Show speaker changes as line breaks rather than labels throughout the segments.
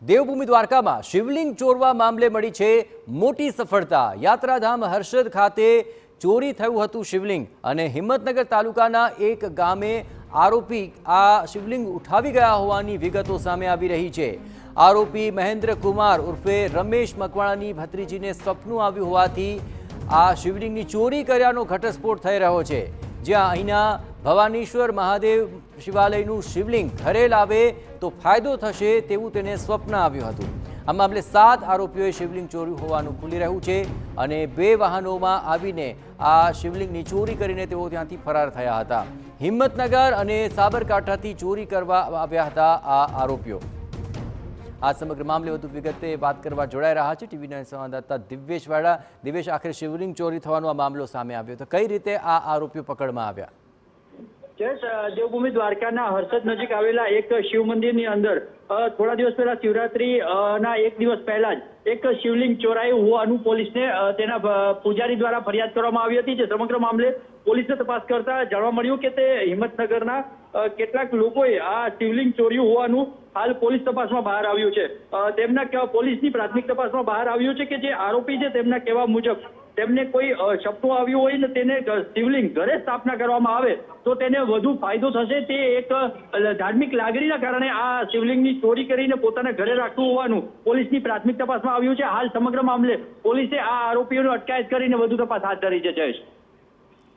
દેવભૂમિ દ્વારકામાં શિવલિંગ ચોરવા મામલે મળી છે મોટી સફળતા। યાત્રાધામ હર્ષદ ખાતે ચોરી થયું હતું શિવલિંગ અને હિંમતનગર તાલુકાના એક ગામે આરોપી આ શિવલિંગ ઉઠાવી ગયા હોવાની વિગતો સામે આવી રહી છે। આરોપી મહેન્દ્ર કુમાર ઉર્ફે રમેશ મકવાણાની ભત્રીજીને સપનું આવ્યું હોવાથી આ શિવલિંગની ચોરી કર્યાનો ઘટસ્ફોટ થઈ રહ્યો છે। જ્યાં અહીંના ભવાનીશ્વર મહાદેવ શિવાલયનું શિવલિંગ ઘરે લાવે તો ફાયદો થશે તેવું તેને સ્વપ્ન આવ્યું હતું। આ મામલે 7 આરોપીઓએ શિવલિંગ ચોર્યું હોવાનું ખુલી રહ્યું છે અને 2 વાહનોમાં આવીને આ શિવલિંગની ચોરી કરીને તેઓ ત્યાંથી ફરાર થયા હતા। હિંમતનગર અને સાબરકાંઠાથી ચોરી કરવા આવ્યા હતા આ આરોપીઓ। આ સમગ્ર મામલે વધુ વિગતે વાત કરવા જોડાઈ રહ્યા છે ટીવી9 સંવાદદાતા દિવ્યેશ વાડા। દિવ્યેશ, આખરે શિવલિંગ ચોરી થવાનો આ મામલો સામે આવ્યો તો કઈ રીતે આ આરોપીઓ પકડમાં આવ્યા?
દેવભૂમિ દ્વારકાના હર્ષદ નજીક આવેલા એક શિવ મંદિરની અંદર થોડા દિવસ પહેલા શિવરાત્રી ના એક દિવસ પહેલા જ એક શિવલિંગ ચોરાયું હોવાનું પોલીસને તેના પૂજારી દ્વારા ફરિયાદ કરવામાં આવી હતી। જે સમગ્ર મામલે પોલીસે તપાસ કરતા જાણવા મળ્યું કે તે હિંમતનગરના કેટલાક લોકોએ આ શિવલિંગ ચોર્યું હોવાનું હાલ પોલીસ તપાસમાં બહાર આવ્યું છે। તેમના પોલીસની પ્રાથમિક તપાસમાં બહાર આવ્યું છે કે જે આરોપી છે તેમના કહેવા મુજબ તેમને કોઈ સપનું આવ્યું હોય ને તેને શિવલિંગ ઘરે સ્થાપના કરવામાં આવે તો તેને વધુ ફાયદો થશે। તે એક ધાર્મિક લાગણીના કારણે આ શિવલિંગની ચોરી કરીને પોતાના ઘરે રાખવું હોવાનું પોલીસની પ્રાથમિક તપાસમાં આવ્યું છે। હાલ સમગ્ર મામલે પોલીસે આ આરોપીઓની અટકાયત કરીને વધુ તપાસ હાથ ધરી છે। જયેશ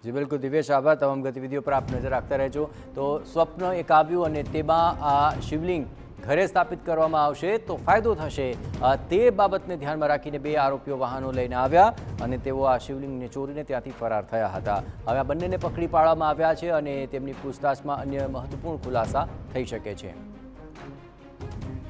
જી બિલકુલ દિવ્યેશ, આભાર। તમામ ગતિવિધિઓ પર આપ નજર રાખતા રહેજો। તો સ્વપ્ન એક આવ્યું અને તેમાં આ શિવલિંગ ઘરે સ્થાપિત કરવામાં આવશે તો ફાયદો થશે તે બાબતને ધ્યાનમાં રાખીને 2 આરોપીઓ વાહનો લઈને આવ્યા અને તેઓ આ શિવલિંગને ચોરીને ત્યાંથી ફરાર થયા હતા। હવે આ બંનેને પકડી પાડવામાં આવ્યા છે અને તેમની પૂછતાછમાં અન્ય મહત્વપૂર્ણ ખુલાસા થઈ શકે છે।